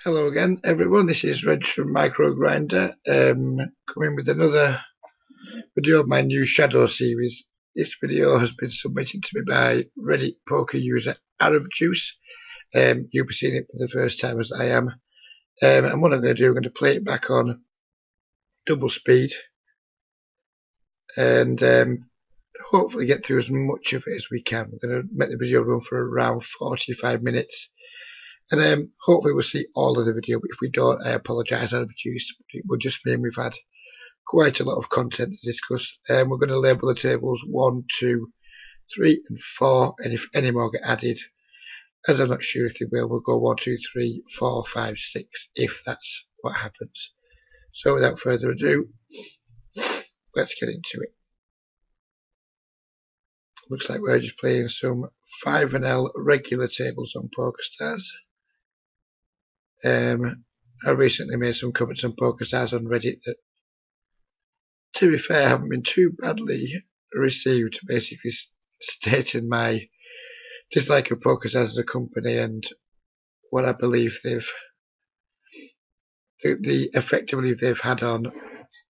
Hello again, everyone. This is Reg from Micro Grinder, coming with another video of my new Shadow series. This video has been submitted to me by Reddit poker user Arab Juice. You'll be seeing it for the first time as I am. And what I'm going to do, I'm going to play it back on double speed and hopefully get through as much of it as we can. We're going to make the video run for around 45 minutes. And hopefully we'll see all of the video, but if we don't, I apologise, I'll produce. It will just mean we've had quite a lot of content to discuss. We're going to label the tables 1, 2, 3 and 4, and if any more get added, as I'm not sure if they will, we'll go 1, 2, 3, 4, 5, 6, if that's what happens. So without further ado, let's get into it. Looks like we're just playing some 5NL regular tables on PokerStars. I recently made some comments on PokerStars on Reddit that, to be fair, haven't been too badly received, basically stating my dislike of PokerStars as a company and what I believe the effect I believe they've had on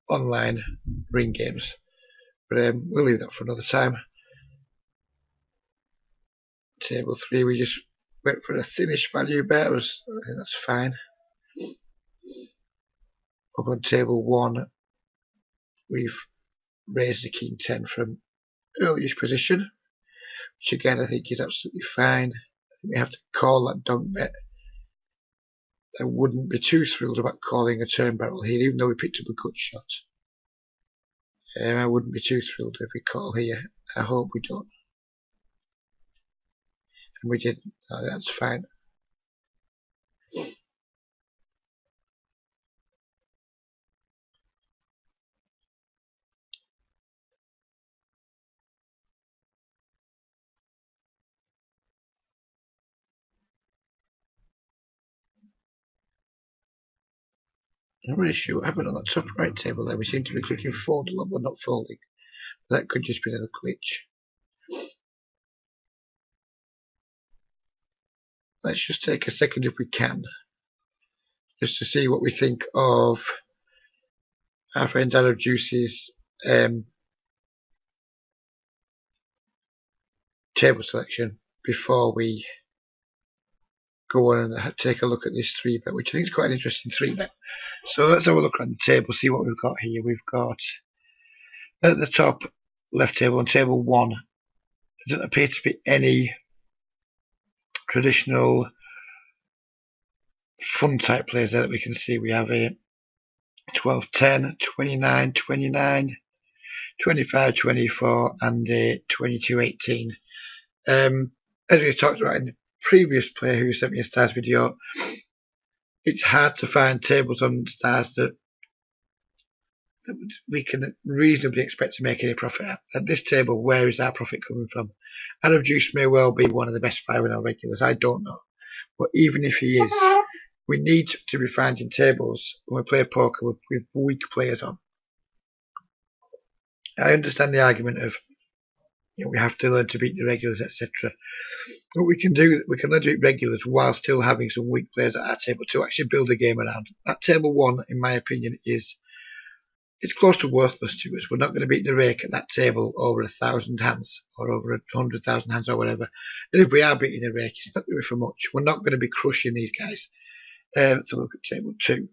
online ring games. But we'll leave that for another time. Table 3, we just went for a thinnish value bet. I think that's fine. Up on table 1, we've raised the king 10 from earliest position, which again I think is absolutely fine. We have to call that donk bet. I wouldn't be too thrilled about calling a turn barrel here, even though we picked up a good shot. I wouldn't be too thrilled if we call here. I hope we don't. And we didn't. No, that's fine. I'm not really sure what happened on that top right table there. We seem to be clicking fold a lot, but not folding. That could just be another glitch. Let's just take a second if we can, just to see what we think of our friend Arab Juice's table selection before we go on and take a look at this 3-bet, which I think is quite an interesting 3-bet. So let's have a look around the table, see what we've got here. We've got at the top left table, on table 1, there doesn't appear to be any traditional fun type players there that we can see. We have a 12, 10, 29, 29, 25, 24 and a 22, 18. As we talked about in the previous player who sent me a Stars video, it's hard to find tables on Stars that we can reasonably expect to make any profit at. At this table, where is our profit coming from? Arab Juice may well be one of the best 5NL regulars, I don't know. But even if he is, we need to be finding tables when we play poker with weak players on. I understand the argument of, you know, we have to learn to beat the regulars, etc. What we can do, we can learn to beat regulars while still having some weak players at our table to actually build a game around. That table 1, in my opinion, it's close to worthless to us. We're not going to beat the rake at that table over 1,000 hands or over 100,000 hands or whatever. And if we are beating the rake, it's not going to be for much. We're not going to be crushing these guys. Let's have a look at table 2.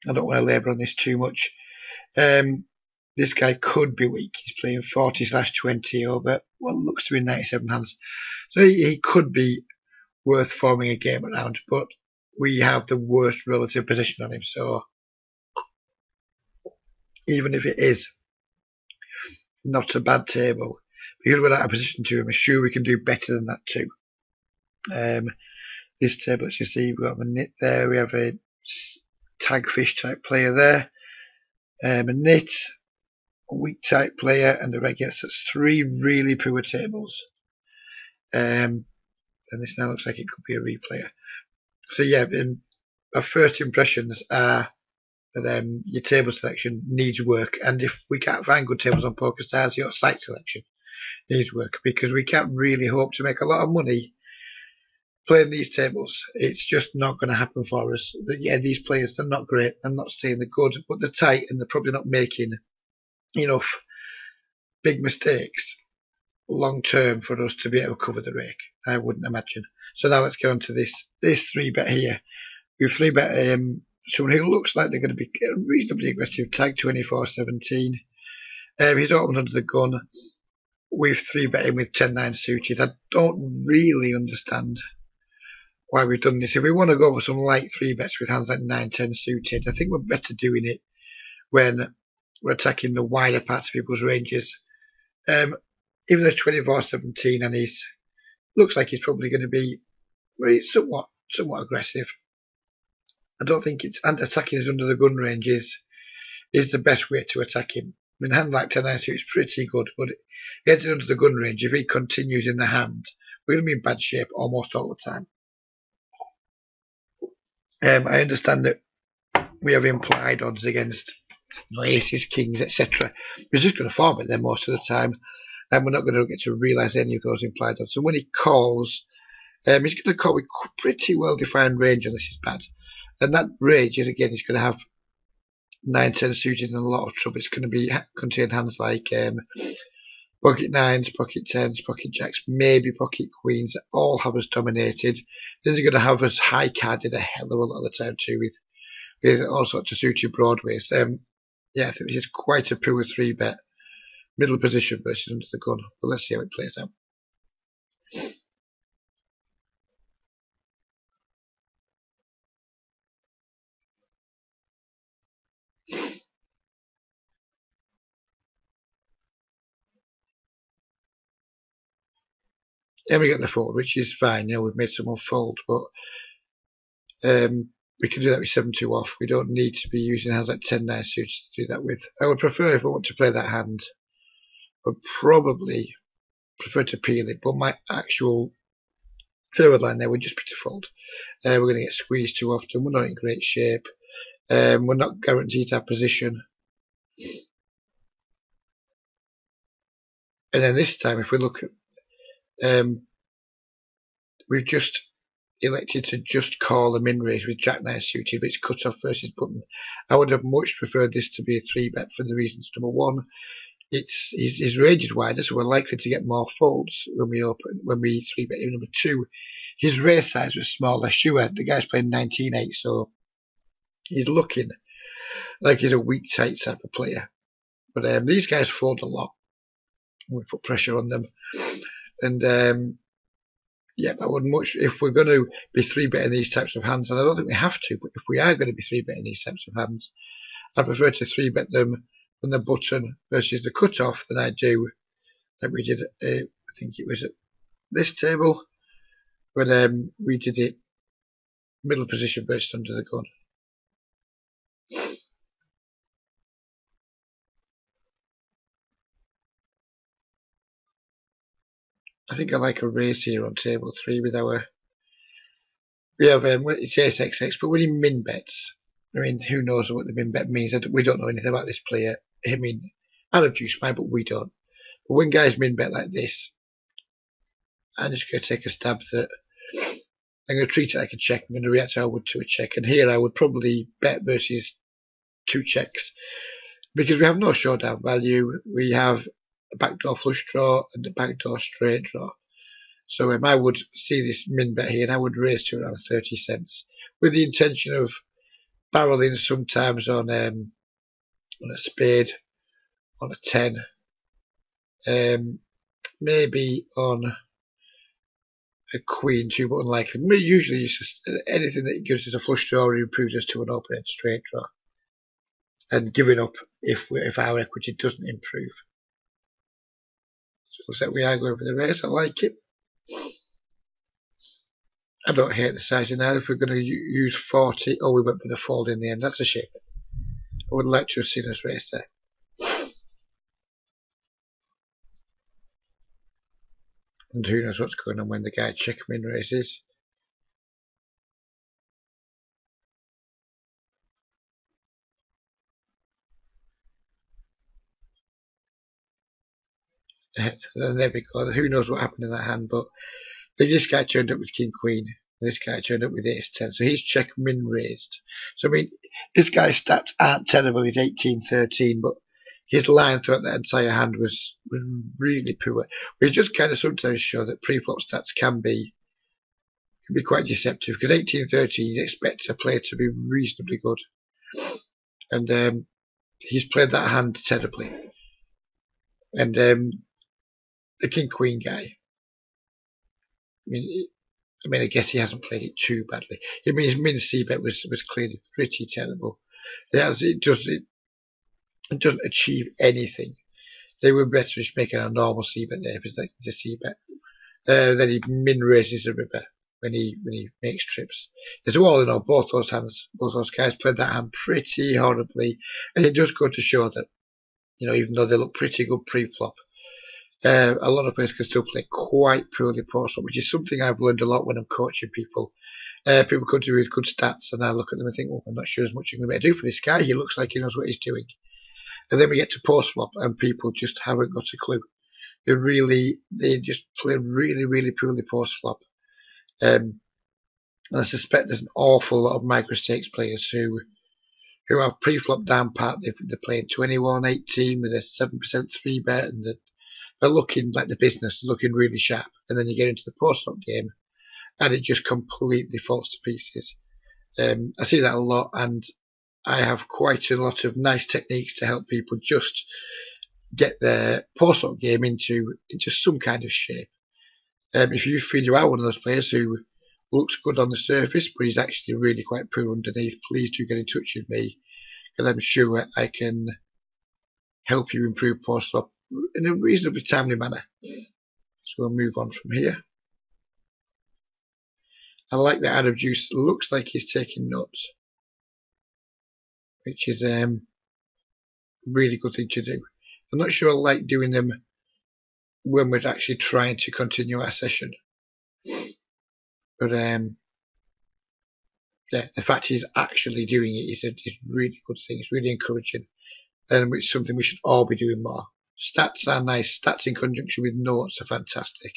I don't want to labour on this too much. This guy could be weak. He's playing 40/20 over what looks to be 97 hands. So he could be worth forming a game around, but we have the worst relative position on him. So even if it is not a bad table, because we're out of position to him, I'm sure we can do better than that too. This table, as you see, we've got a nit there. We have a tagfish type player there. A nit, a weak type player, and a regular. So it's 3 really poor tables. And this now looks like it could be a replayer. So yeah, our first impressions are that your table selection needs work, and if we can't find good tables on PokerStars, your site selection needs work, because we can't really hope to make a lot of money playing these tables, it's just not going to happen for us. Yeah, these players, they're not great. I'm not saying they're good, but they're tight and they're probably not making enough big mistakes long term for us to be able to cover the rake. I wouldn't imagine. So now let's get on to this 3-bet here. We've 3-bet someone who looks like they're going to be reasonably aggressive. Tag 24-17. He's opened under the gun. We've 3-bet him with 10-9 suited. I don't really understand why we've done this. If we want to go for some light 3-bets with hands like 9-10 suited, I think we're better doing it when we're attacking the wider parts of people's ranges. Even though it's 24-17 and he looks like he's probably going to be somewhat aggressive, I don't think it's attacking us under the gun range is the best way to attack him. I mean, hand like 10-9 suit is pretty good, but getting under the gun range, if he continues in the hand, we're going to be in bad shape almost all the time. I understand that we have implied odds against aces, kings, etc. We're just going to 4-bet them most of the time, and we're not going to get to realise any of those implied odds. So when he calls, he's going to call with pretty well-defined range unless he's bad. And that range is, again, he's going to have 9-10 suited in a lot of trouble. It's going to contain hands like pocket 9s, pocket 10s, pocket jacks, maybe pocket queens that all have us dominated. Then he's going to have us high carded a hell of a lot of the time too with all sorts of suited broadways. Yeah, I think this is quite a poor 3-bet. Middle position versus under the gun. But let's see how it plays out. And we get the fold, which is fine. We've made someone fold, but we can do that with 7-2 off. We don't need to be using hands like 10-9 suits to do that with. I would prefer, if I want to play that hand, I would probably prefer to peel it, but my actual third line there would just be to fold. We're going to get squeezed too often. We're not in great shape. We're not guaranteed our position. And then this time, if we look at, we've just elected to just call a min raise with Jack 9 suited, but it's cut off versus button. I would have much preferred this to be a 3-bet for the reasons. Number one, his range is wider, so we're likely to get more folds when we 3-bet him. Number two, his raise size was smaller. Sure, the guy's playing 19-8, so he's looking like he's a weak tight type of player. But these guys fold a lot. We put pressure on them, and yeah, I would much, if we're going to be 3-betting these types of hands, and I don't think we have to, but if we are going to be 3-betting these types of hands, I prefer to 3-bet them from the button versus the cutoff than I do like we did. I think it was at this table when we did it middle position versus under the gun. I think I like a raise here on table 3 with our. We have it's ace XX, but when he min bets, I mean, who knows what the min bet means? We don't know anything about this player. I mean, I love Juice Fine, but we don't. But when guys min bet like this, I'm just going to take a stab at. I'm going to treat it like a check. I'm going to react how I would to a check. And here I would probably bet versus 2 checks because we have no showdown value. We have a backdoor flush draw and a backdoor straight draw. So I would see this min bet here and I would raise to around 30 cents with the intention of barreling sometimes on a spade, on a 10, maybe on a queen too, but unlikely. Usually it's just anything that gives us a flush draw or improves us to an open-end straight draw, and giving up if our equity doesn't improve. So it looks like we are going for the raise. I like it. I don't hate the sizing either. If we're going to use 40, we went for the fold in the end. That's a shame. I would like to have seen us raise there. And who knows what's going on when the guy check min raises. And there we go. Who knows what happened in that hand, but this guy turned up with King Queen. This guy turned up with ace-10, so he's check min raised. So I mean, this guy's stats aren't terrible. He's 18-13, but his line throughout the entire hand was really poor. We just kind of sometimes show that pre-flop stats can be quite deceptive, because 18-13 you expect a player to be reasonably good, and he's played that hand terribly. And the king-queen guy, I mean, I guess he hasn't played it too badly. I mean, his min c-bet was clearly pretty terrible. It doesn't achieve anything. They were better just making a normal c-bet there if it's like the c-bet. Then he min raises the river when he makes trips. So all in all, both those guys played that hand pretty horribly, and it does go to show that, you know, even though they look pretty good pre-flop, a lot of players can still play quite poorly post-flop, which is something I've learned a lot when I'm coaching people. People come to me with good stats, and I look at them and think, well, I'm not sure as much I'm going to be able to do for this guy. He looks like he knows what he's doing. And then we get to post-flop, and people just haven't got a clue. They just play really, really poorly post-flop. And I suspect there's an awful lot of micro-stakes players who have pre-flop down pat. They're playing 21-18 with a 7% 3-bet, and they're looking like the business, looking really sharp. And then you get into the post-flop game, and it just completely falls to pieces. I see that a lot, and I have quite a lot of nice techniques to help people just get their post-flop game into some kind of shape. If you feel you are one of those players who looks good on the surface, but he's actually really quite poor underneath, please do get in touch with me, because I'm sure I can help you improve post-flop in a reasonably timely manner. So we'll move on from here. I like that Adam Juice. Looks like he's taking notes, which is a really good thing to do. I'm not sure I like doing them when we're actually trying to continue our session, but yeah, the fact he's actually doing it is a really good thing. It's really encouraging, and it's something we should all be doing more. Stats are nice. Stats in conjunction with notes are fantastic.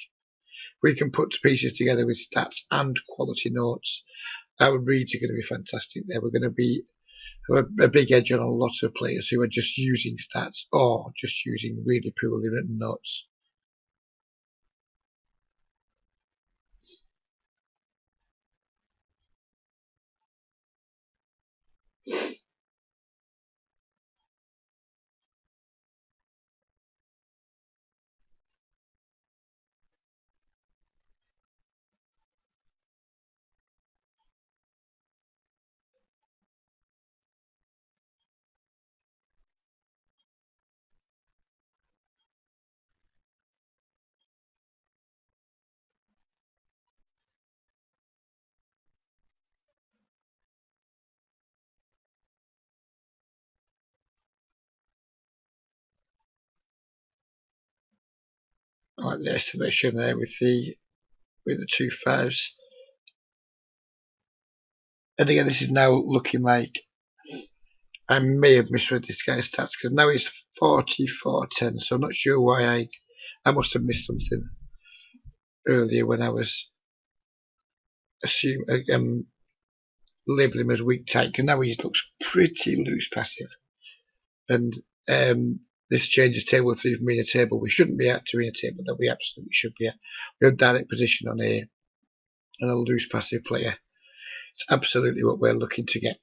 We can put pieces together with stats and quality notes. Our reads are going to be fantastic there. We're going to have a big edge on a lot of players who are just using stats or just using really poorly written notes. I like the estimation there with the 2 5s. And again, this is now looking like I may have misread this guy's stats, because now he's 44-10, so I'm not sure why I must have missed something earlier when I was labelling him as weak tight, because now he looks pretty loose passive. And this changes table 3 from being a table we shouldn't be at to being a table that we absolutely should be at. We have direct position on a loose passive player. It's absolutely what we're looking to get.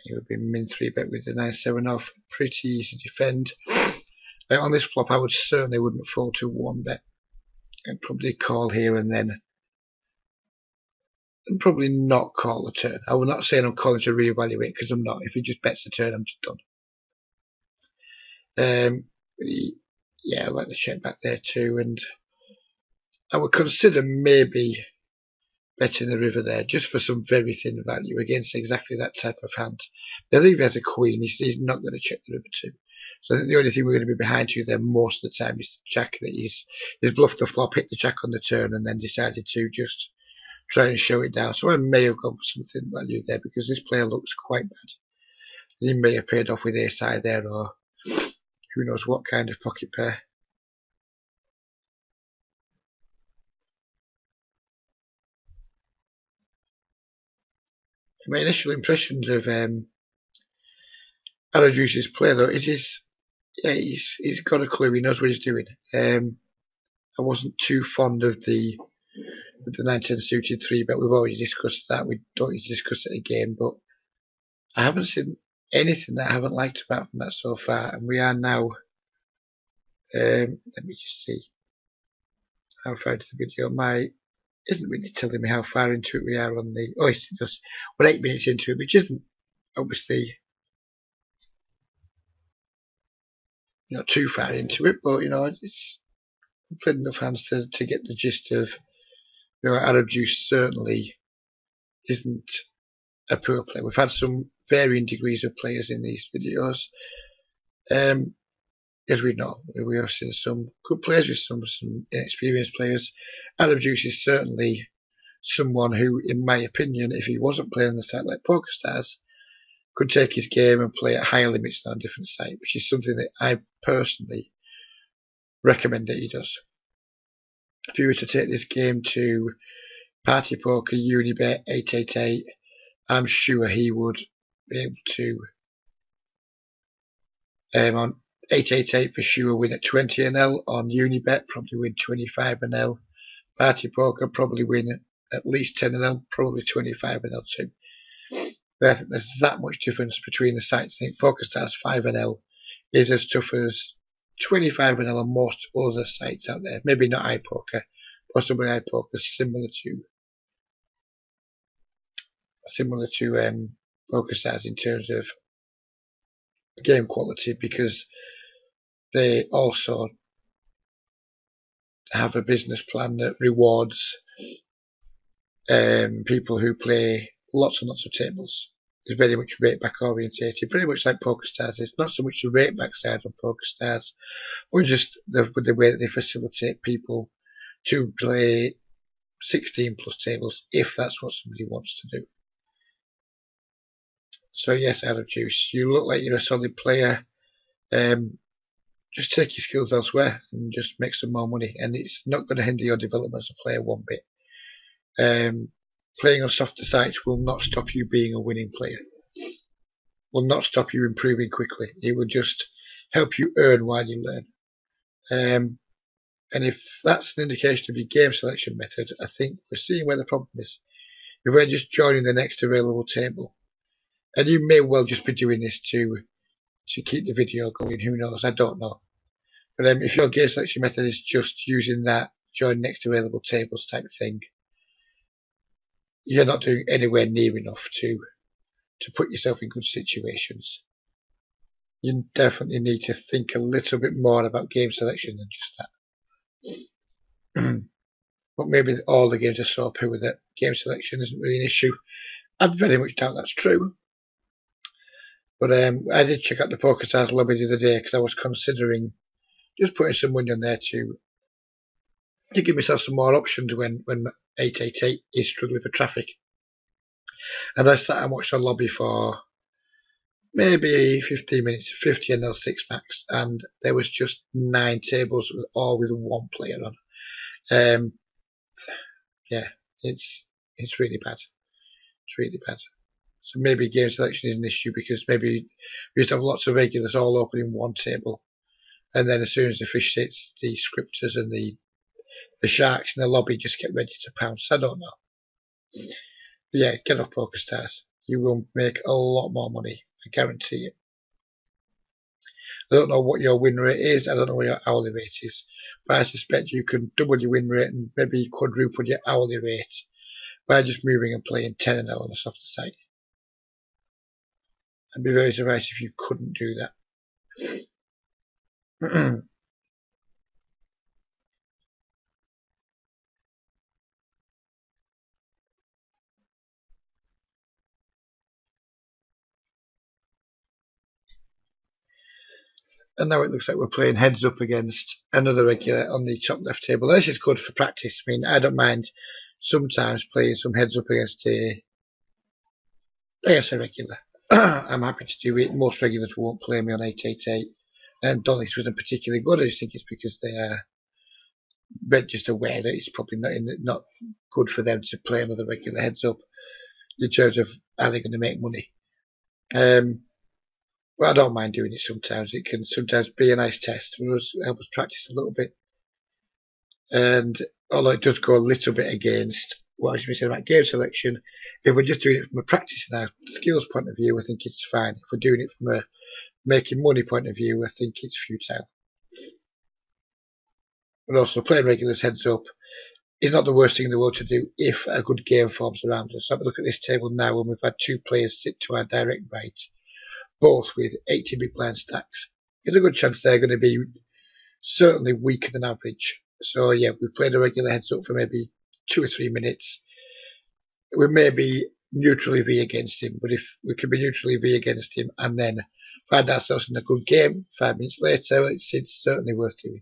He would be min 3-bet with the 9-7 off. Pretty easy to defend. On this flop, I certainly wouldn't fold to 1-bet. I'd probably call here and then. And probably not call the turn. I will not say I'm calling to reevaluate, because I'm not. If he just bets the turn, I'm just done. Yeah, I like the check back there too, and I would consider maybe betting the river there just for some very thin value against exactly that type of hand. I think if he has a queen, he's not going to check the river too. So I think the only thing we're going to be behind you there most of the time is the jack, that he's bluffed the flop, hit the jack on the turn, and then decided to just try and show it down. So I may have gone for some thin value there, because this player looks quite bad. He may have paid off with ace-high there, or who knows what kind of pocket pair. My initial impressions of Juice's play, though, is he's got a clue. He knows what he's doing. I wasn't too fond of the 9-10 suited 3-bet. We've already discussed that. We don't need to discuss it again, but I haven't seen anything that I haven't liked about from that so far, and we are now. Let me just see how far into the video. My isn't really telling me how far into it we are on the. Oh, it's just we're 8 minutes into it, which isn't obviously not too far into it, but it's played enough hands to get the gist of. Arab Juice certainly isn't a poor player. We've had some varying degrees of players in these videos. As we know, we have seen some good players with some inexperienced players. Arab Juice is certainly someone who, in my opinion, if he wasn't playing on the site like PokerStars, could take his game and play at higher limits than on a different site, which is something that I personally recommend that he does. If you were to take this game to Party Poker, Unibet, 888, I'm sure he would be able to, on 888 for sure, win at 20 NL. On Unibet, probably win 25 NL. Party Poker, probably win at least 10 NL, probably 25 NL too. I think there's that much difference between the sites. I think PokerStars 5 NL is as tough as 25 NL on most other sites out there. Maybe not iPoker, possibly iPoker, similar to PokerStars in terms of game quality, because they also have a business plan that rewards people who play lots and lots of tables. It's very much rate back orientated, pretty much like PokerStars. It's not so much the rate back side of PokerStars, but just the way that they facilitate people to play 16 plus tables if that's what somebody wants to do. So yes, Adam Juice, you look like you're a solid player. Just take your skills elsewhere and just make some more money, and it's not going to hinder your development as a player one bit. Playing on softer sites will not stop you being a winning player. Will not stop you improving quickly. It will just help you earn while you learn. And if that's an indication of your game selection method, I think we're seeing where the problem is. If we're just joining the next available table, and you may well just be doing this to keep the video going, who knows, I don't know. But if your game selection method is just using that join next available tables type of thing, you're not doing anywhere near enough to put yourself in good situations. You definitely need to think a little bit more about game selection than just that. But maybe all the games are so poor that game selection isn't really an issue. I very much doubt that's true. But I did check out the PokerStars lobby the other day because I was considering just putting some money on there to give myself some more options when 888 is struggling for traffic. And I sat and watched the lobby for maybe 15 minutes, 50 NL 6 max, and there was just 9 tables all with one player on. Yeah, it's really bad. It's really bad. So maybe game selection is an issue because maybe we just have lots of regulars all open in one table, and then as soon as the fish hits, the scripters and the sharks in the lobby just get ready to pounce. I don't know. But yeah, get off PokerStars. You will make a lot more money. I guarantee it. I don't know what your win rate is. I don't know what your hourly rate is. But I suspect you can double your win rate and maybe quadruple your hourly rate by just moving and playing 10 and 0 on a softer side. I'd be very surprised if you couldn't do that. And now it looks like we're playing heads up against another regular on the top left table. This is good for practice. I mean, I don't mind sometimes playing some heads up against a regular. I'm happy to do it. Most regulars won't play me on 888. And Dolly's wasn't particularly good. I just think it's because they are just aware that it's probably not good for them to play another regular heads up in terms of how they're going to make money. Well, I don't mind doing it sometimes. It can sometimes be a nice test. Help us practice a little bit. And although it does go a little bit against what I should be saying about game selection, if we're just doing it from a practice and our skills point of view, I think it's fine. If we're doing it from a making money point of view, I think it's futile. But also, playing regulars heads up is not the worst thing in the world to do if a good game forms around us. So have a look at this table now when we've had two players sit to our direct right, both with 80 big blind stacks. There's a good chance they're going to be certainly weaker than average. So yeah, we've played a regular heads up for maybe 2 or 3 minutes. We may be neutrally V against him, but if we can be neutrally V against him and then find ourselves in a good game 5 minutes later, it's certainly worth doing.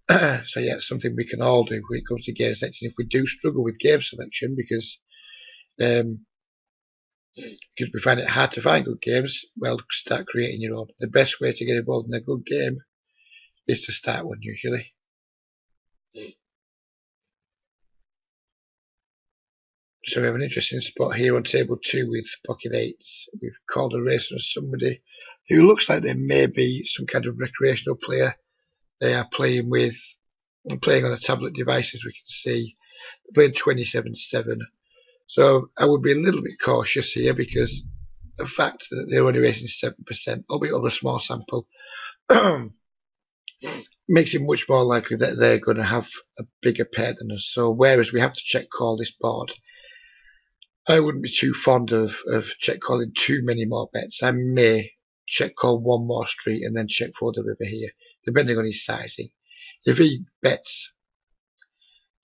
So yeah, it's something we can all do when it comes to game selection. If we do struggle with game selection because we find it hard to find good games, well, start creating your own. The best way to get involved in a good game is to start one usually. So we have an interesting spot here on table 2 with pocket 8s. We've called a race on somebody who looks like they may be some kind of recreational player. They are playing on a tablet device, as we can see. They're playing 27-7. So I would be a little bit cautious here because the fact that they're only racing 7%, albeit over a small sample, makes it much more likely that they're going to have a bigger pair than us. So whereas we have to check call this board, I wouldn't be too fond of check calling too many more bets. I may check call one more street and then check for the river here, depending on his sizing. If he bets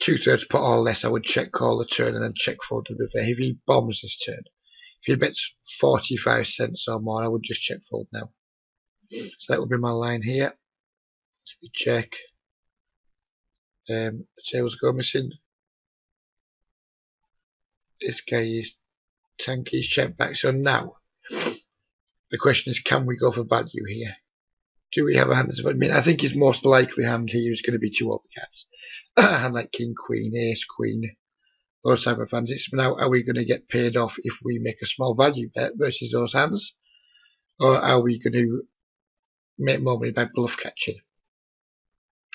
2/3 pot or less, I would check call the turn and then check for the river. If he bombs this turn, if he bets 45 cents or more, I would just check fold now. So that would be my line here. So we check. The tails go missing. This guy is tanky, he's checked back. So now, the question is, can we go for value here? Do we have a hand? I mean, I think his most likely hand here is going to be 2 overcards. A hand like King, Queen, Ace, Queen, those type of hands. It's now, are we going to get paid off if we make a small value bet versus those hands? Or are we going to make more money by bluff catching?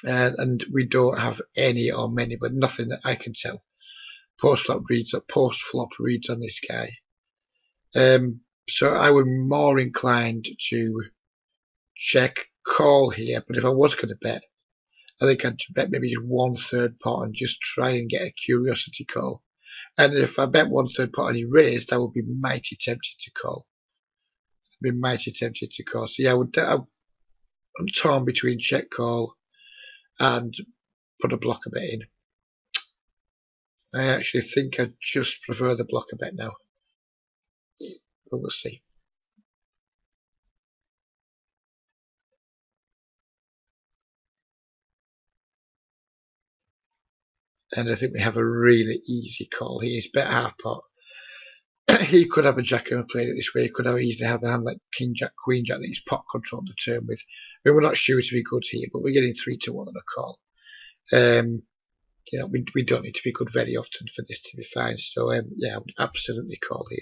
And we don't have any or many, but nothing that I can tell. Post-flop reads on this guy. So I would be more inclined to check call here, but if I was going to bet, I think I'd bet maybe just 1/3 pot and just try and get a curiosity call. And if I bet 1/3 pot and he raised, I would be mighty tempted to call. So yeah, I'm torn between check call and put a blocker bet in. I actually think I just prefer the blocker bet now, but we'll see. And I think we have a really easy call here. He's bet half pot. He could have a jack and played it this way. He could have easily have a hand like King Jack, Queen Jack that he's pot controlled the turn with. I mean, we're not sure to be good here, but we're getting 3-1 on a call. You know, we don't need to be good very often for this to be fine. So yeah, I would absolutely call here.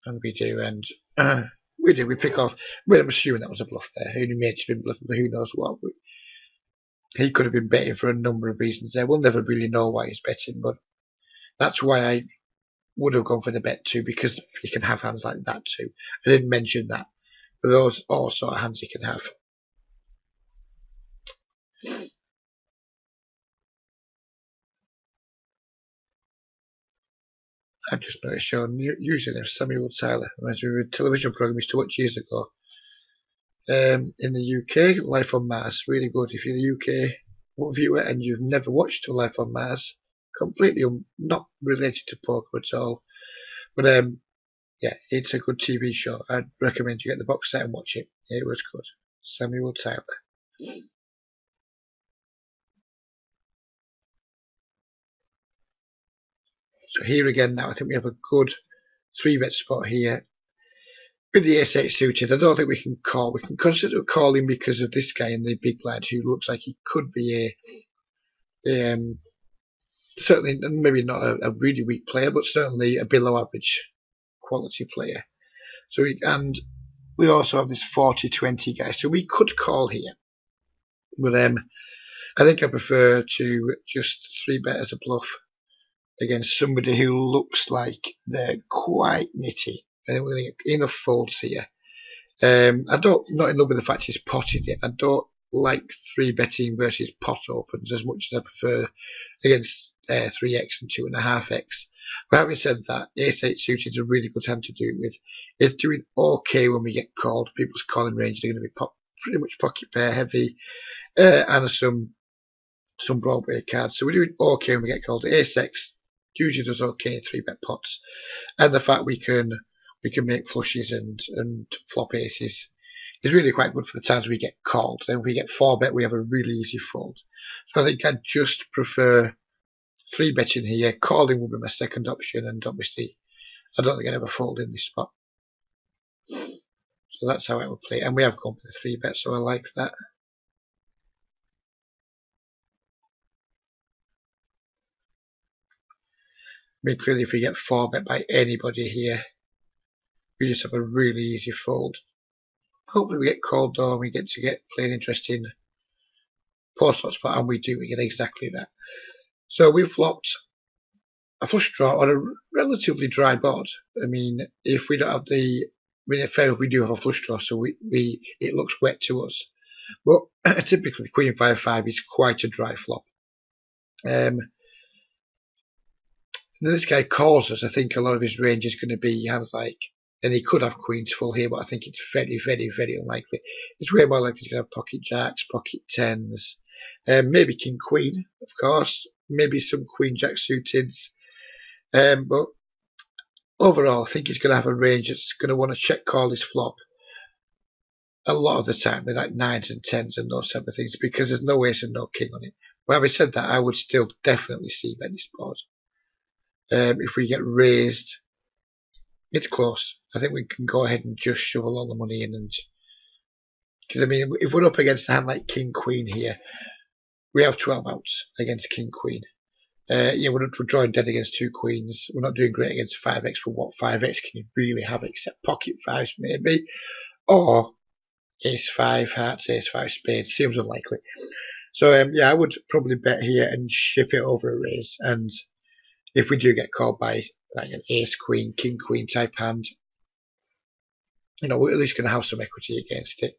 And we do, and we pick off. Well, I'm assuming that was a bluff there. Who may have been bluffing, but who knows what. He could have been betting for a number of reasons there. We'll never really know why he's betting, but that's why I would have gone for the bet too, because he can have hands like that too. I didn't mention that, but those are all sort of hands he can have. I've just noticed showing using him, Samuel Tyler. Reminds me of a television program I used to watch years ago. In the UK, Life on Mars, really good. If you're a UK viewer and you've never watched Life on Mars, completely not related to poker at all, but yeah, it's a good TV show. I'd recommend you get the box set and watch it. It was good. Samuel Taylor. So here again now, I think we have a good 3-bet spot here. With the ace-8 suited, I don't think we can call. We can consider calling because of this guy in the big blind who looks like he could be certainly maybe not a really weak player, but certainly a below average quality player. So we also have this 40-20 guy, so we could call here. But I think I prefer to just 3-bet as a bluff against somebody who looks like they're quite nitty. I think we're going to get enough folds here. Not in love with the fact he's potted it. I don't like 3-betting versus pot opens as much as I prefer against 3x and 2.5x. But having said that, ace-8 suited is a really good hand to do it with. It's doing okay when we get called. People's calling range are going to be pretty much pocket pair heavy, and some Broadway cards. So we're doing okay when we get called. Ace-X usually does okay in 3-bet pots, and the fact we can make flushes and flop aces is really quite good for the times we get called. Then if we get 4-bet, we have a really easy fold. So I think I just prefer 3-betting here. Calling would be my second option, and obviously I don't think I'd ever fold in this spot. So that's how I would play it. And we have gone for the 3-bet, so I like that. I mean, clearly if we get 4-bet by anybody here, we just have a really easy fold. Hopefully we get called though, and we get to play an interesting post-flop spot, and we do. We get exactly that. So we've flopped a flush draw on a relatively dry board. I mean, if we don't have fair, we do have a flush draw, so it looks wet to us. But typically, Queen 5-5 is quite a dry flop. This guy calls us. I think a lot of his range is going to be hands like, and he could have queens full here, but I think it's very, very, very unlikely. It's way more likely he's going to have pocket jacks, pocket tens, maybe king queen, of course, maybe some queen jack suited. But overall, I think he's going to have a range that's going to want to check call his flop a lot of the time with like 9s and 10s and those type of things, because there's no ace and no king on it. But having said that, I would still definitely see bet this board. If we get raised, it's close. I think we can go ahead and just shovel all the money in, and because I mean, if we're up against a hand like king queen here, we have 12 outs against king queen. Yeah, we're drawing dead against 2 queens. We're not doing great against 5x. But what 5x can you really have except pocket 5s maybe, or ace 5 hearts, ace 5 spades? Seems unlikely. So yeah, I would probably bet here and ship it over a raise. And if we do get called by like an ace queen, king queen type hand, you know, we're at least going to have some equity against it.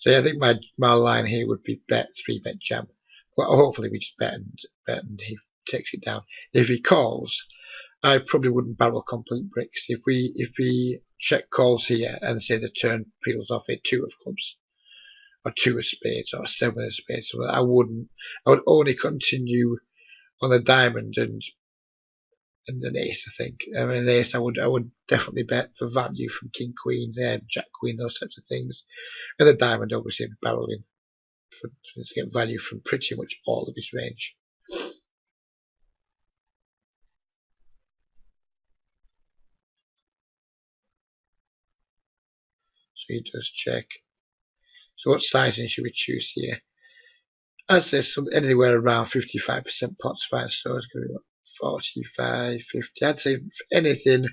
So yeah, I think my line here would be bet 3-bet jam. Well, hopefully we just bet and he takes it down. If he calls, I probably wouldn't barrel complete bricks. If we check calls here and say the turn peels off a 2 of clubs, or 2 of spades, or 7 of spades, so I would only continue on a diamond and an ace. I think. I mean, an ace, I would definitely bet for value from king queen, jack queen, those types of things, and the diamond obviously barreling to get value from pretty much all of his range. So he does check. So what sizing should we choose here? I'd say anywhere around 55% pot's fine, so it's going to be 45, 50. I'd say anything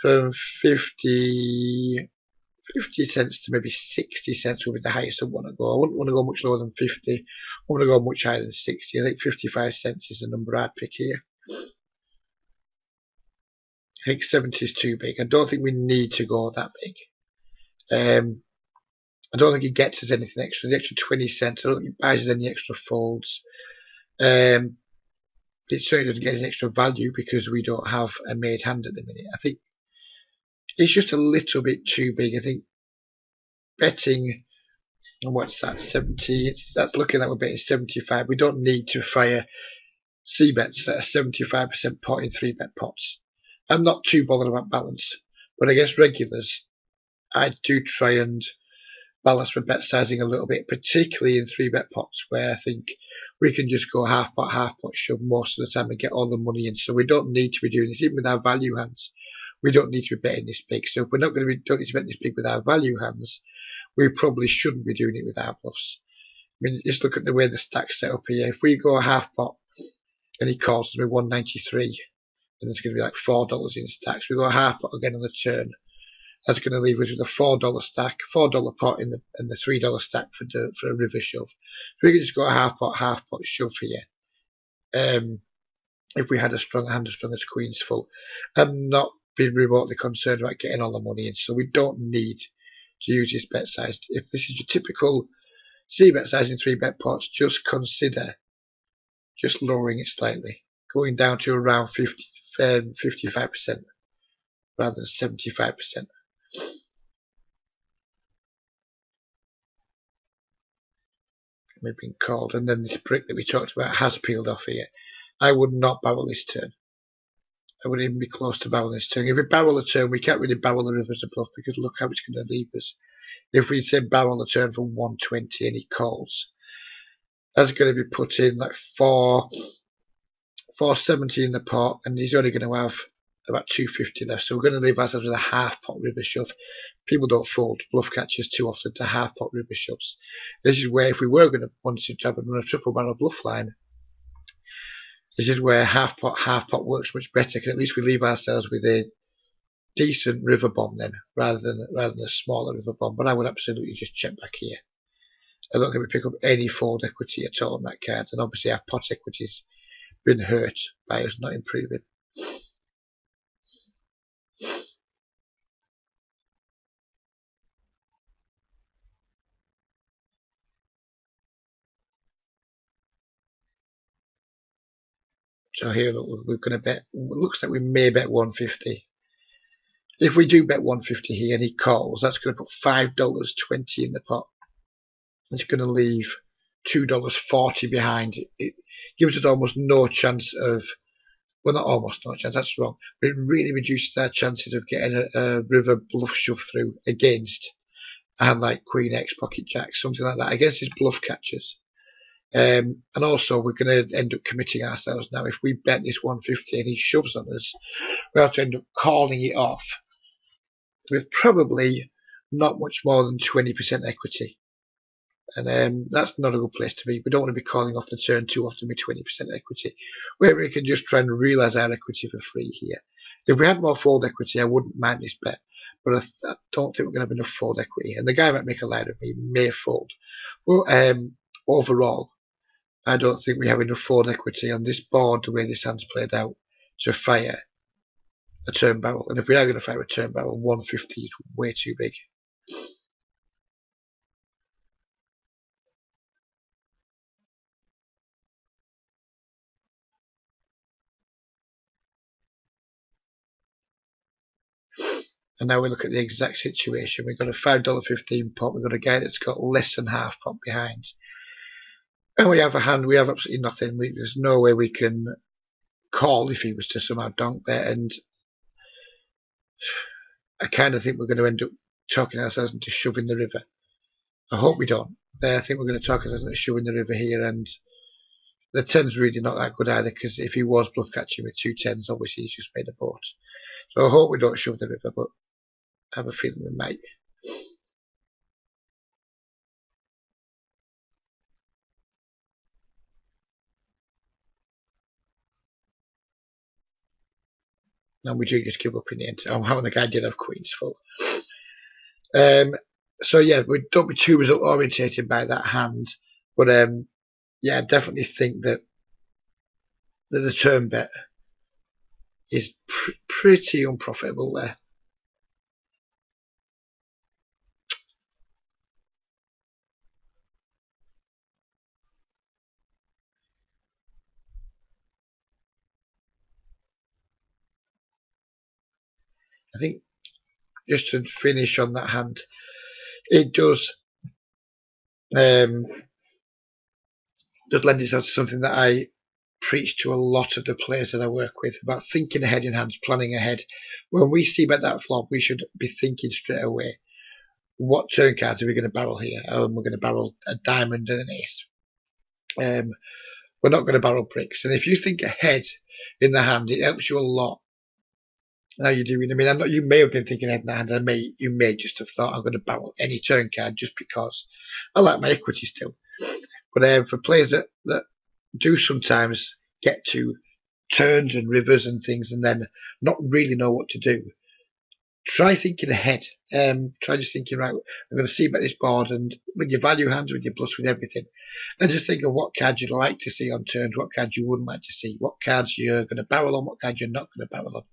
from 50 cents to maybe 60 cents would be the highest I want to go. I wouldn't want to go much lower than 50. I want to go much higher than 60. I think 55 cents is the number I'd pick here. I think 70 is too big. I don't think we need to go that big. I don't think it gets us anything extra. The extra 20 cents, I don't think it buys us any extra folds. It certainly doesn't get us extra value because we don't have a made hand at the minute. I think it's just a little bit too big. I think betting, what's that, 70, that's looking like we're betting 75. We don't need to fire C-bets at a 75% pot in 3-bet pots. I'm not too bothered about balance. But against regulars, I do try and balance my bet sizing a little bit, particularly in 3-bet pots where I think we can just go half pot shove most of the time and get all the money in. So we don't need to be doing this, even with our value hands. We don't need to be betting this big. So if we're not going to be, don't need to bet this big with our value hands, we probably shouldn't be doing it with our bluffs. I mean, just look at the way the stack's set up here. If we go half pot and he calls me 193, then it's going to be like $4 in stacks. We go half pot again on the turn. That's going to leave us with a $4 stack, $4 pot in the $3 stack for a river shove. So we can just go half pot shove here. If we had a strong hand as strong as Queen's full, and not be remotely concerned about getting all the money in. So we don't need to use this bet size. If this is your typical C bet size in 3-bet pots, just consider just lowering it slightly, going down to around 55% rather than 75%. We've been called, and then this brick that we talked about has peeled off here. I would not barrel this turn. I wouldn't even be close to barrel this turn. If we barrel the turn, we can't really barrel the river as a bluff because look how it's going to leave us. If we say barrel the turn for 120 and he calls, that's going to be put in like 470 in the pot, and he's only going to have about 250 left. So we're going to leave ourselves with a half pot river shove. People don't fold bluff catchers too often to half pot river shoves. This is where if we were going to want to have a run a triple barrel bluff line, this is where half pot works much better, because at least we leave ourselves with a decent river bomb then, rather than a smaller river bomb. But I would absolutely just check back here. I don't think we pick up any fold equity at all on that card, and obviously our pot equity's been hurt by us not improving. So here we're going to bet, looks like we may bet 150. If we do bet 150 here and he calls, that's going to put $5.20 in the pot. It's going to leave $2.40 behind. It gives us almost no chance of, well, not almost no chance, that's wrong, but it really reduces our chances of getting a river bluff shove through against a hand like Queen X, Pocket Jack, something like that, against his bluff catchers. And also we're going to end up committing ourselves now. If we bet this 150 and he shoves on us, we have to end up calling it off with probably not much more than 20% equity. And that's not a good place to be. We don't want to be calling off the turn too often with 20% equity, where we can just try and realise our equity for free here. If we had more fold equity, I wouldn't mind this bet, but I don't think we're going to have enough fold equity. And the guy might make a line of me, may fold. Well, overall, I don't think we have enough fold equity on this board, the way this hand's played out, to fire a turn barrel. And if we are going to fire a turn barrel, 150 is way too big. And now we look at the exact situation. We've got a $5.15 pot. We've got a guy that's got less than half pot behind. And we have a hand, we have absolutely nothing. There's no way we can call if he was to somehow donk bet. And I kind of think we're going to end up talking ourselves into shoving the river. I hope we don't. I think we're going to talk ourselves into shoving the river here. And the 10's really not that good either, because if he was bluff catching with 2 10s, obviously he's just made a board. So I hope we don't shove the river, but I have a feeling we might. And we do just give up in the end. I'm having the guy did have Queen's full. So yeah, we don't be too result orientated by that hand. But yeah, I definitely think that the turn bet is pretty unprofitable there. I think just to finish on that hand, it does lend itself to something that I preach to a lot of the players that I work with about thinking ahead in hands, planning ahead. When we see about that flop, we should be thinking straight away, what turn cards are we going to barrel here? We're going to barrel a diamond and an ace. We're not going to barrel bricks. And if you think ahead in the hand, it helps you a lot. Now you're doing, I mean, you may have been thinking ahead in the hand, and you may just have thought, I'm going to barrel any turn card just because I like my equity still. But for players that do sometimes get to turns and rivers and things and then not really know what to do, try thinking ahead. Try just thinking, right, I'm going to see about this board, and with your value hands, with your bluffs, with everything, and just think of what cards you'd like to see on turns, what cards you wouldn't like to see, what cards you're going to barrel on, what cards you're not going to barrel on.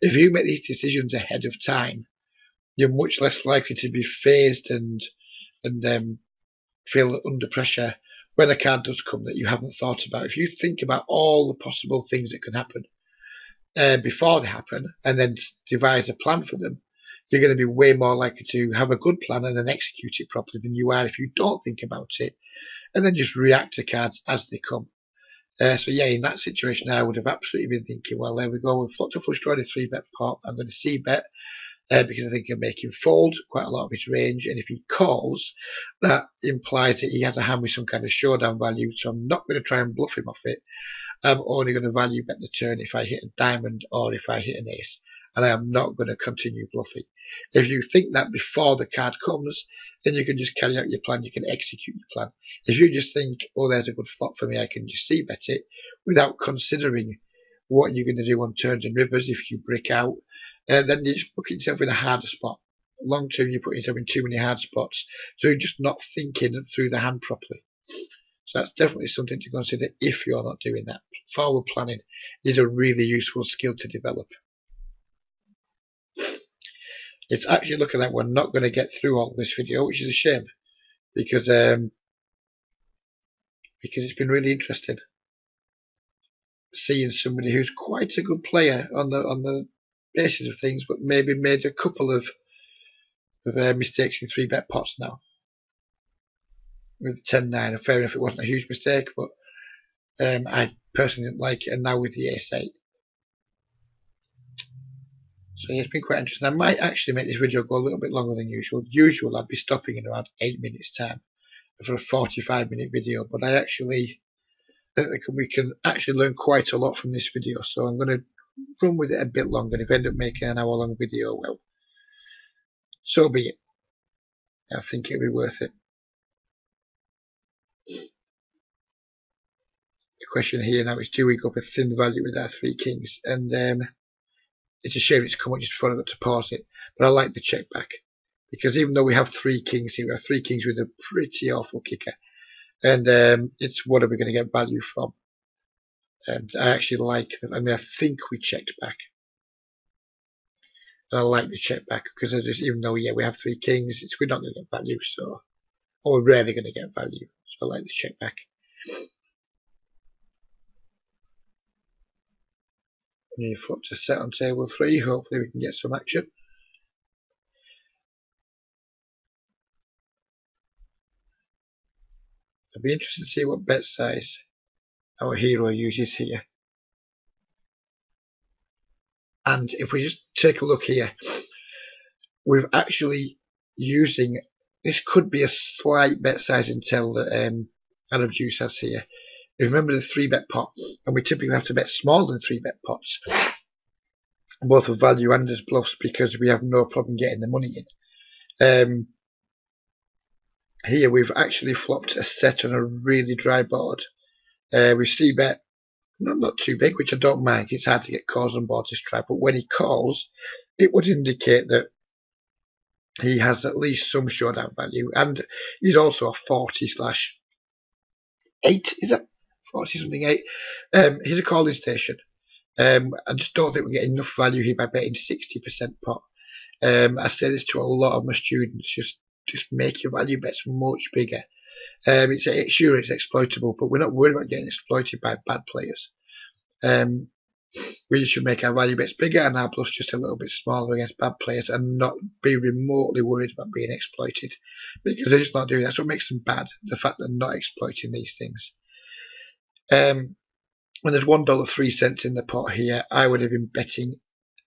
If you make these decisions ahead of time, you're much less likely to be phased and feel under pressure when a card does come that you haven't thought about. If you think about all the possible things that can happen before they happen and then devise a plan for them, you're going to be way more likely to have a good plan and then execute it properly than you are if you don't think about it and then just react to cards as they come. So yeah, in that situation, I would have absolutely been thinking, well, there we go. We've flopped a flush draw in a 3-bet pot. I'm going to c-bet because I think I make him fold quite a lot of his range. And if he calls, that implies that he has a hand with some kind of showdown value. So I'm not going to try and bluff him off it. I'm only going to value bet the turn if I hit a diamond or if I hit an ace. And I am not going to continue bluffing. If you think that before the card comes, then you can just carry out your plan. You can execute your plan. If you just think, oh, there's a good flop for me, I can just c-bet it without considering what you're going to do on turns and rivers if you brick out, then you just put yourself in a harder spot. Long term, you put yourself in too many hard spots. So you're just not thinking through the hand properly. So that's definitely something to consider if you're not doing that. Forward planning is a really useful skill to develop. It's actually looking like we're not going to get through all of this video, which is a shame, because it's been really interesting seeing somebody who's quite a good player on the basis of things, but maybe made a couple of mistakes in 3-bet pots now with 10-9. Fair enough, it wasn't a huge mistake, but I personally didn't like it. And now with the ace-8. So yeah, it's been quite interesting. I might actually make this video go a little bit longer than usual. Usually I'd be stopping in around 8 minutes time for a 45-minute video, but I actually think that we can actually learn quite a lot from this video. So I'm going to run with it a bit longer. If I end up making an hour-long video, well, so be it. I think it'll be worth it. The question here now is, do we go for thin value with our 3 kings? And it's a shame it's come up just before I got to pause it, but I like the check back, because even though we have 3 kings here, we have 3 kings with a pretty awful kicker, and it's what are we going to get value from? And I actually like that. I mean, I think we checked back. And I like the check back because even though we have 3 kings, we're not going to get value, or we're rarely going to get value. So I like the check back. You flip to set on table 3. Hopefully we can get some action. I'd be interested to see what bet size our hero uses here. And if we just take a look here, we're actually using, this could be a slight bet size until that Adam Juice has here. Remember the 3-bet pot, and we typically have to bet smaller than 3-bet pots, both for value and as bluffs, because we have no problem getting the money in. Here we've actually flopped a set on a really dry board. We c-bet, not too big, which I don't mind. It's hard to get calls on board this try, but when he calls, it would indicate that he has at least some showdown value, and he's also a 40/8. Is that 40-something 8? He's a calling station. I just don't think we get enough value here by betting 60% pot. I say this to a lot of my students: just make your value bets much bigger. Sure, it's exploitable, but we're not worried about getting exploited by bad players. We should make our value bets bigger and our bluffs just a little bit smaller against bad players, and not be remotely worried about being exploited, because they're just not doing that. That's what makes them bad, the fact they're not exploiting these things. when there's $1.03 in the pot here, I would have been betting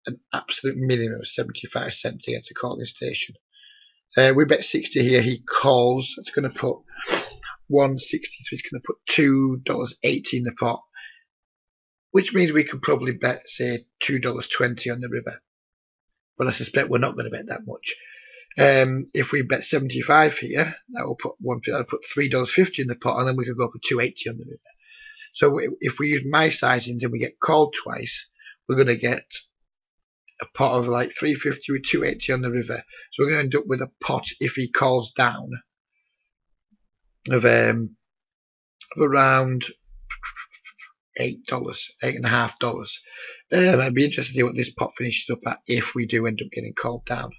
an absolute minimum of 75 cents against a calling station. We bet 60 here. He calls. That's going to put 160. So he's going to put $2.80 in the pot, which means we could probably bet, say, $2.20 on the river. But I suspect we're not going to bet that much. If we bet 75 here, that will put $3.50 in the pot, and then we could go for $2.80 on the river. So if we use my sizings and we get called twice, we're going to get a pot of like $3.50 with $2.80 on the river. So we're going to end up with a pot, if he calls down, of around $8, $8.50. I'd be interested to see what this pot finishes up at if we do end up getting called down.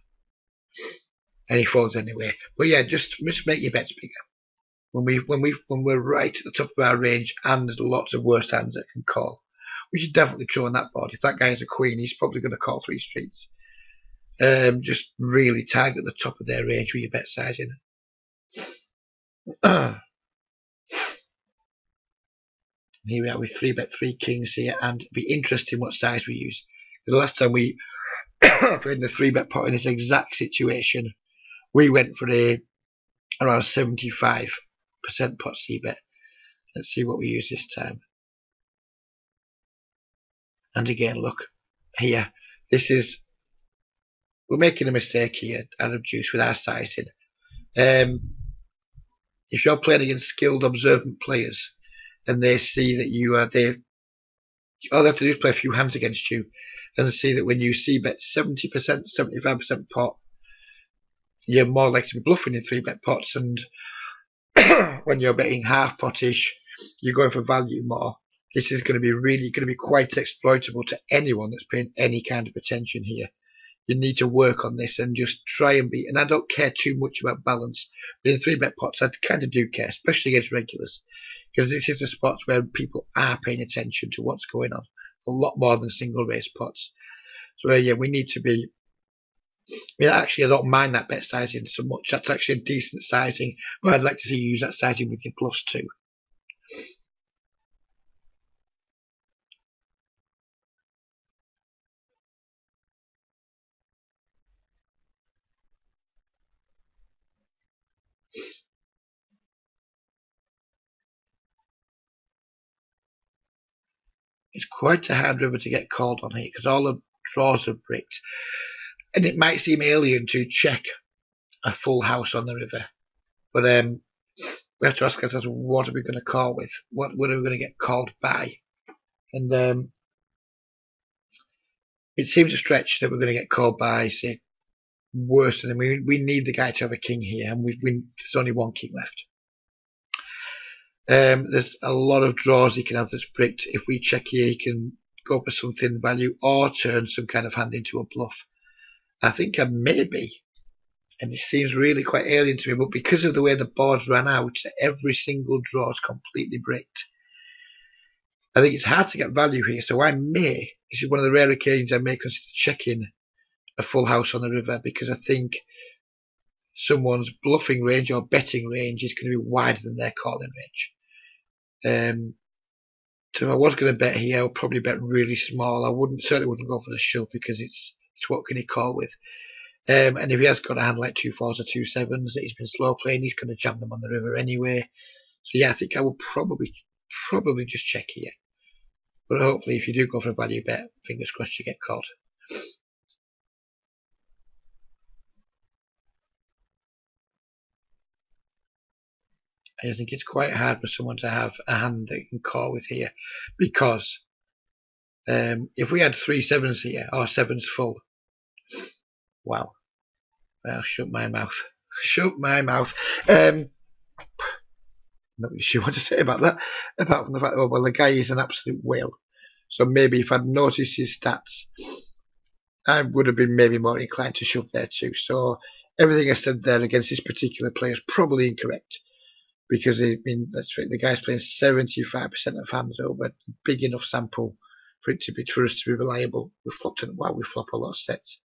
And he falls anyway. But yeah, just make your bets bigger. When we're right at the top of our range, and there's lots of worse hands that can call, we should definitely throw on that board. If that guy is a queen, he's probably going to call 3 streets. Just really target the top of their range with your bet sizing. Here we are with 3-bet 3 kings here, and it'd be interesting what size we use. The last time we played in the 3-bet pot in this exact situation, we went for around 75% pot c-bet. Let's see what we use this time. And again, look here. We're making a mistake here out of juice with our sizing. If you're playing against skilled, observant players, and they see that all they have to do is play a few hands against you, and see that when you c-bet 70%, 75% pot, you're more likely to be bluffing in 3-bet pots, and when you're betting half potish, you're going for value more. This is going to be quite exploitable to anyone that's paying any kind of attention here. You need to work on this and just try and beat. And I don't care too much about balance, but in 3-bet pots, I kind of do care, especially against regulars, because this is the spots where people are paying attention to what's going on a lot more than single race pots. So yeah, we need to be. Actually, I don't mind that bet sizing so much. That's actually a decent sizing, but I'd like to see you use that sizing with your plus too. It's quite a hard river to get called on here because all the draws are bricked. And it might seem alien to check a full house on the river. But we have to ask ourselves, what are we going to call with? What are we going to get called by? And it seems a stretch that we're going to get called by, say, worse than we need the guy to have a king here, and there's only 1 king left. There's a lot of draws he can have that's bricked. If we check here, he can go for something value or turn some kind of hand into a bluff. I think I may be, and it seems really quite alien to me, but because of the way the boards ran out, every single draw is completely bricked. I think it's hard to get value here, so this is one of the rare occasions I may consider checking a full house on the river, because I think someone's bluffing range or betting range is going to be wider than their calling range. So if I was going to bet here, I would probably bet really small. I certainly wouldn't go for the shove, because it's what can he call with. And if he has got a hand like 2 4s or 2 7s that he's been slow playing, he's going to jam them on the river anyway. So yeah, I think I will probably just check here. But hopefully, if you do go for a value bet, fingers crossed you get called. I think it's quite hard for someone to have a hand that can call with here, because if we had 3 7s here, or 7s full, wow. Well, shut my mouth. Shut my mouth. Not really sure what to say about that, apart from the fact that, well, the guy is an absolute whale. So maybe if I'd noticed his stats, I would have been maybe more inclined to shove there too. So everything I said there against this particular player is probably incorrect, because the guy's playing 75% of hands over, big enough sample for us to be reliable. We flop a lot of sets.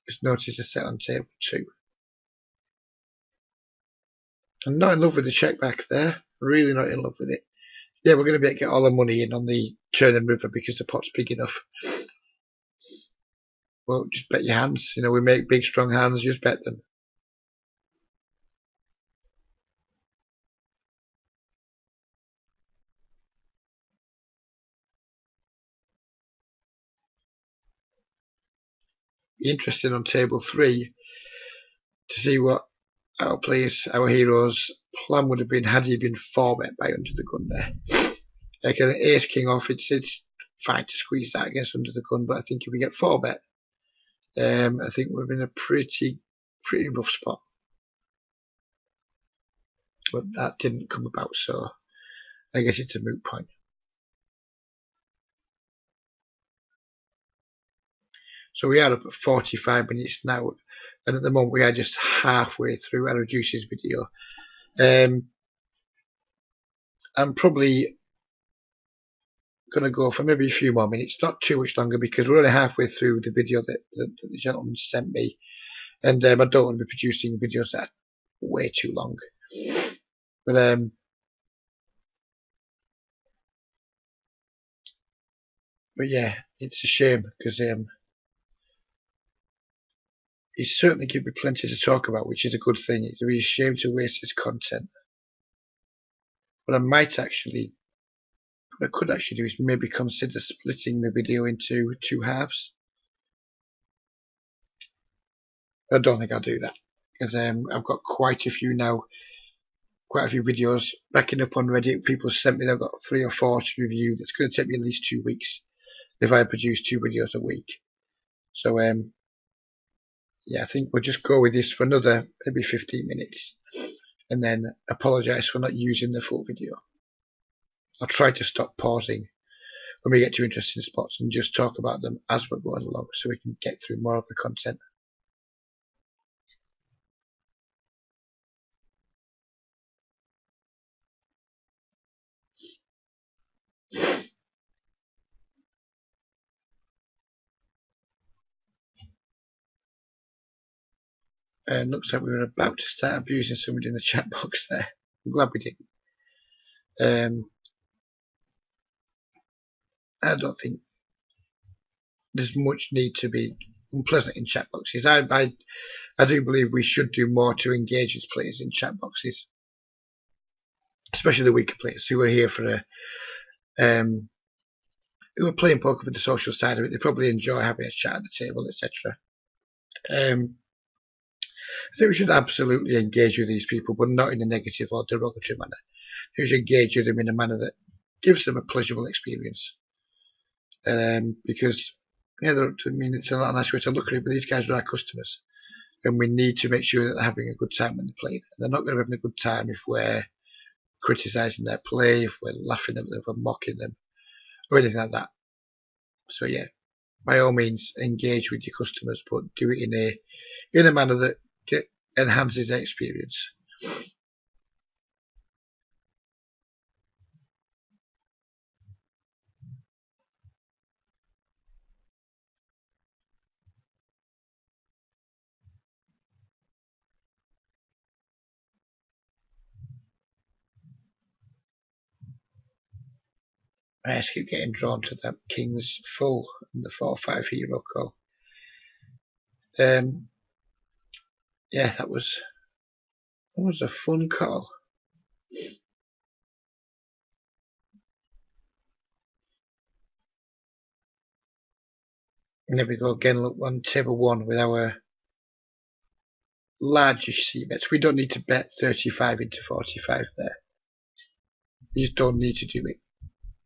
Just notice a set on table 2. I'm not in love with the check back there. Really not in love with it. yeah, we're going to be able to get all the money in on the Turnham River because the pot's big enough. Well, just bet your hands. You know, we make big, strong hands. Just bet them. Be interesting on table 3 to see what our players, our heroes' plan would have been had he been 4-bet by Under the Gun there. Like an ace king off, it's fine to squeeze that against Under the Gun, but I think if we get 4-bet, I think we're in a pretty rough spot. But that didn't come about, so I guess it's a moot point. So we are up at 45 minutes now, and at the moment we are just halfway through our reduces video. I'm probably going to go for maybe a few more minutes, not too much longer, because we're only halfway through the video that the gentleman sent me, and I don't want to be producing videos that are way too long. But yeah, it's a shame because he's certainly given me plenty to talk about, which is a good thing. It's really a shame to waste his content. What I could actually do is maybe consider splitting the video into 2 halves. I don't think I'll do that because I've got quite a few videos backing up on Reddit. People sent me, they've got 3 or 4 to review. It's going to take me at least 2 weeks if I produce 2 videos a week. So yeah, I think we'll just go with this for another maybe 15 minutes and then apologise for not using the full video. I'll try to stop pausing when we get to interesting spots and just talk about them as we're going along so we can get through more of the content. And looks like we were about to start abusing somebody in the chat box there. I'm glad we didn't. I don't think there's much need to be unpleasant in chat boxes. I do believe we should do more to engage with players in chat boxes, especially the weaker players who are here for who are playing poker for the social side of it. They probably enjoy having a chat at the table, etc. I think we should absolutely engage with these people, but not in a negative or derogatory manner. We should engage with them in a manner that gives them a pleasurable experience. Because it's a nice way to look at it, but these guys are our customers, and we need to make sure that they're having a good time when they're playing. They're not going to be having a good time if we're criticising their play, if we're laughing at them, if we're mocking them, or anything like that. So yeah, by all means, engage with your customers, but do it in a manner that enhances their experience. I just keep getting drawn to that King's full and the 4-5 hero call. Yeah, that was a fun call. And there we go again. Look, on table 1 with our largest c-bets. We don't need to bet 35 into 45 there. We just don't need to do it.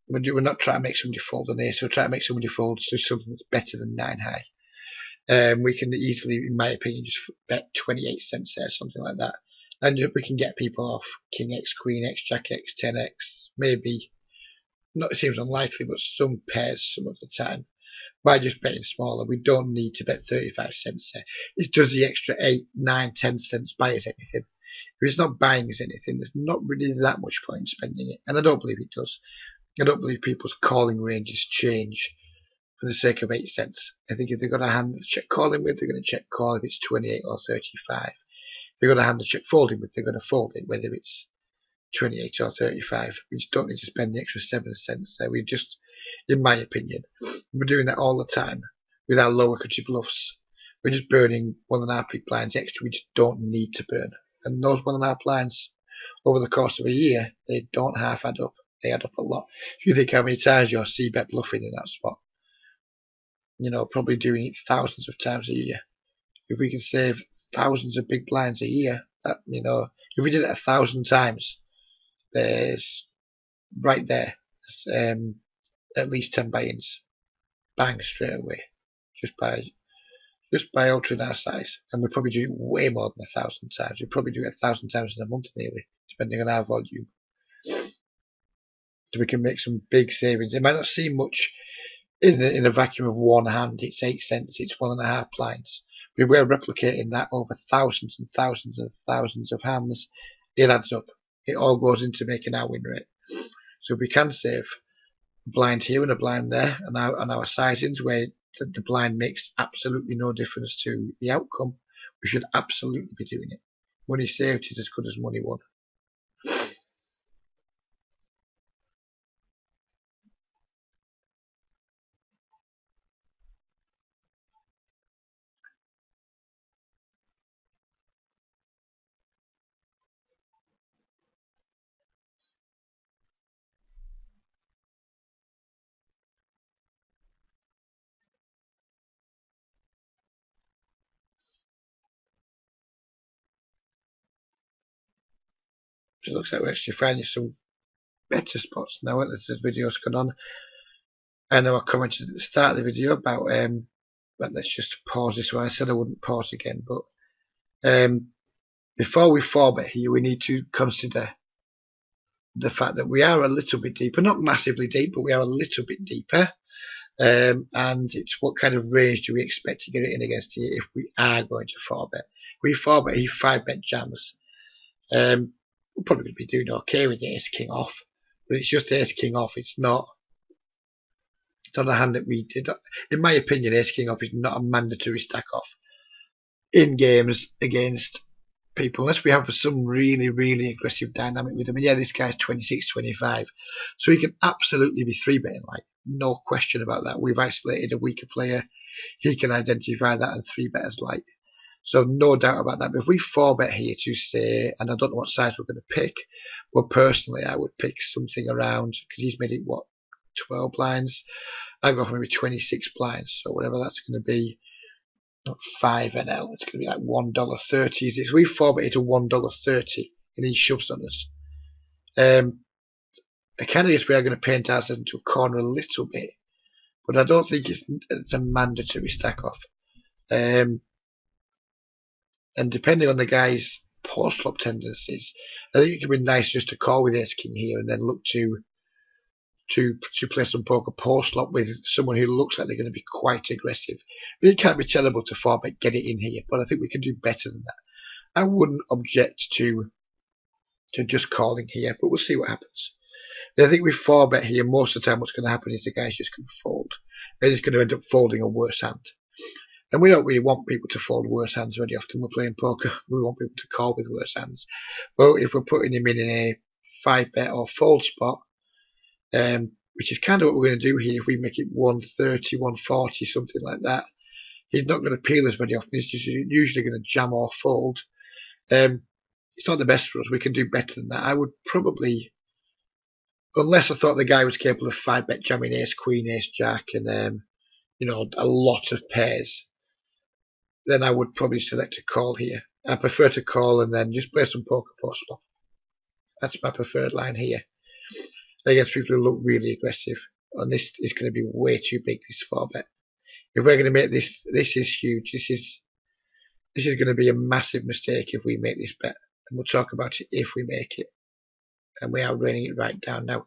We're not trying to make somebody fold an ace. We're trying to make somebody fold to something that's better than 9 high. We can easily, in my opinion, just bet 28 cents there, something like that. And we can get people off King X, Queen X, Jack X, 10X, maybe. Not, it seems unlikely, but some pairs some of the time. By just betting smaller, we don't need to bet 35 cents there. It does the extra 8, 9, 10 cents buy us anything. If it's not buying us anything, there's not really that much point in spending it. And I don't believe it does. I don't believe people's calling ranges change for the sake of 8 cents. I think if they've got a hand to check calling with, they're going to check call if it's 28 or 35. If they've got a hand to check folding with, they're going to fold it, whether it's 28 or 35. We just don't need to spend the extra 7 cents there. We just, in my opinion, we're doing that all the time with our lower country bluffs. We're just burning 1.5 big blinds extra. We just don't need to burn. And those 1.5 blinds over the course of a year, they don't half add up. They add up a lot. If you think how many times you're c-bet bluffing in that spot, probably doing it thousands of times a year. If we can save thousands of big blinds a year, if we did it 1,000 times, there's right there, at least 10 buy-ins, bang, straight away, just by altering our size. And we probably do it way more than 1,000 times. We probably do it 1,000 times in a month nearly, depending on our volume. So we can make some big savings. It might not seem much in a vacuum of one hand. It's 8 cents. It's 1.5 blinds. But we're replicating that over thousands and thousands and thousands of hands. It adds up. It all goes into making our win rate. So if we can save a blind here and a blind there, and our sizings where the blind makes absolutely no difference to the outcome, we should absolutely be doing it. Money saved is as good as money won. It looks like we're actually finding some better spots now as the video's gone on. I know I commented at the start of the video about but let's just pause this one. I said I wouldn't pause again, but before we 4-bet here, we need to consider the fact that we are a little bit deeper, not massively deep, but we are a little bit deeper. And it's what kind of range do we expect to get it in against here if we are going to 4-bet. If we 4-bet here, 5-bet jams. We're probably going to be doing okay with the ace king off, but it's just ace king off. It's not a hand that we did. In my opinion, ace king off is not a mandatory stack off in games against people, unless we have some really, really aggressive dynamic with him. And yeah, this guy's 26, 25, so he can absolutely be 3-betting, like, no question about that. We've isolated a weaker player. He can identify that and 3-bet as light. So no doubt about that. But if we 4-bet here to say, and I don't know what size we're going to pick, but personally I would pick something around, because he's made it, 12 blinds? I'll go for maybe 26 blinds. So whatever that's going to be, 5 NL, it's going to be like $1.30. If we 4-bet it to $1.30 and he shoves on us, I kind of guess we are going to paint ourselves into a corner a little bit, but I don't think it's a mandatory stack off. And depending on the guy's post-flop tendencies, I think it could be nice just to call with ace king here and then look to play some poker post-flop with someone who looks like they're going to be quite aggressive. But it can't be terrible to 4-bet, get it in here, but I think we can do better than that. I wouldn't object to just calling here, but we'll see what happens. And I think with 4-bet here, most of the time what's going to happen is the guy's just going to fold. And he's going to end up folding a worse hand. And we don't really want people to fold worse hands very often. We're playing poker. We want people to call with worse hands. But if we're putting him in a 5-bet or fold spot, which is kind of what we're going to do here, if we make it 130, 140, something like that, he's not going to peel us very often. He's just usually going to jam or fold. It's not the best for us. We can do better than that. I would probably, unless I thought the guy was capable of 5-bet jamming ace queen, ace jack, and a lot of pairs, then I would probably select a call here. I prefer to call and then just play some poker post flop. That's my preferred line here against people who look really aggressive. And this is going to be way too big, this 4-bet. If we're going to make this is huge. This is going to be a massive mistake if we make this bet. And we'll talk about it if we make it. And we are reining it right down now.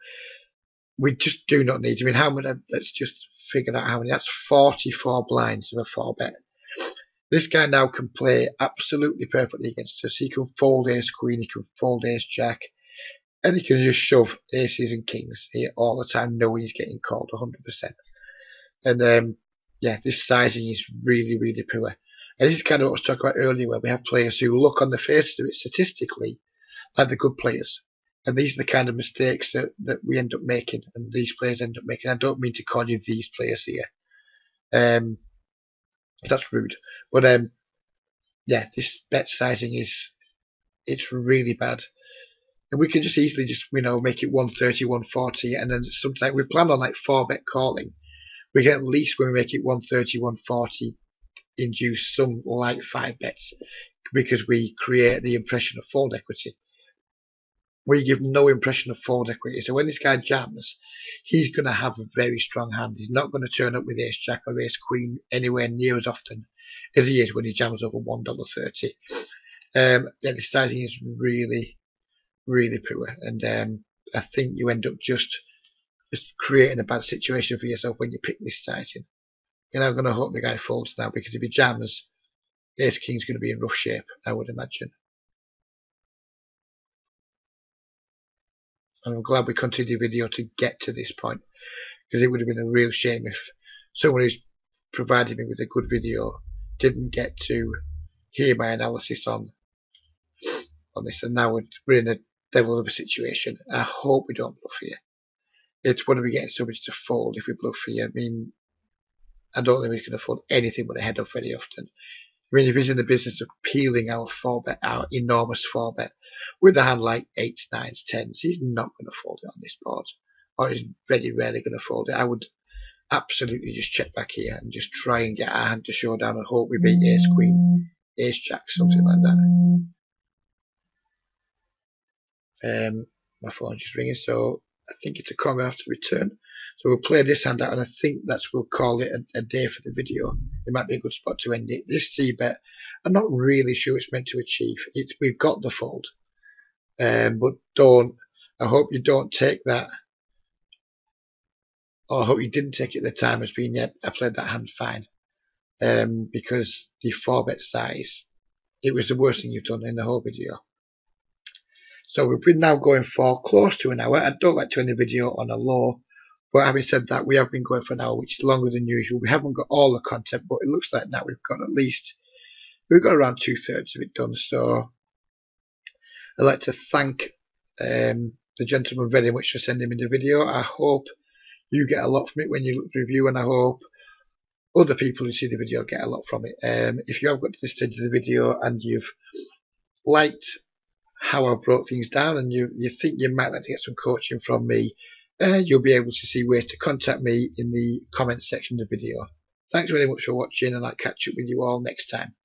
We just do not need. I mean, how many? Let's just figure out how many. That's 44 blinds of a 4-bet. This guy now can play absolutely perfectly against us. He can fold ace queen, he can fold ace jack, and he can just shove aces and kings here all the time, knowing he's getting called 100%. And yeah, this sizing is really, really poor. And this is kind of what I was talking about earlier, where we have players who look on the face of it statistically like the good players. And these are the kind of mistakes that we end up making, and these players end up making. I don't mean to call you these players here. That's rude. But yeah, this bet sizing it's really bad. And we can just easily make it 130, 140, and then sometimes we plan on like 4-bet calling. We can at least, when we make it 130, 140, induce some light 5-bets, because we create the impression of fold equity. We give no impression of fold equity. So when this guy jams, he's going to have a very strong hand. He's not going to turn up with ace jack or ace queen anywhere near as often as he is when he jams over $1.30. Yeah, the sizing is really, really poor, and I think you end up just creating a bad situation for yourself when you pick this sizing. And I'm going to hope the guy folds now, because if he jams, ace king's going to be in rough shape, I would imagine. And I'm glad we continued the video to get to this point, because it would have been a real shame if someone who's provided me with a good video didn't get to hear my analysis on this. And now we're in a devil of a situation. I hope we don't bluff here. It's when we getting somebody to fold if we bluff here. I mean, I don't think we can afford anything but a head up very often. I mean, if he's in the business of peeling our 4-bet, our enormous 4-bet, with a hand like 8s, 9s, 10s, he's not going to fold it on this board. Or he's very rarely going to fold it. I would absolutely just check back here and just try and get our hand to showdown and hope we beat ace queen, ace jack, something like that. My phone's just ringing, so I think it's a call we have to return. So we'll play this hand out, and I think we'll call it a day for the video. It might be a good spot to end it. This c-bet, I'm not really sure it's meant to achieve. We've got the fold, but I hope you don't take that, or I hope you didn't take it at the time as being, yeah, I played that hand fine, because the 4-bet size, it was the worst thing you've done in the whole video. So we've been now going for close to an hour. I don't like to end the video on a low, but having said that, we have been going for an hour, which is longer than usual. We haven't got all the content, but it looks like now we've got around 2/3 of it done. So I'd like to thank the gentleman very much for sending me the video. I hope you get a lot from it when you look at the review, and I hope other people who see the video get a lot from it. If you have got to this stage of the video and you've liked how I broke things down, and you think you might like to get some coaching from me, you'll be able to see ways to contact me in the comment section of the video. Thanks very much for watching, and I'll catch up with you all next time.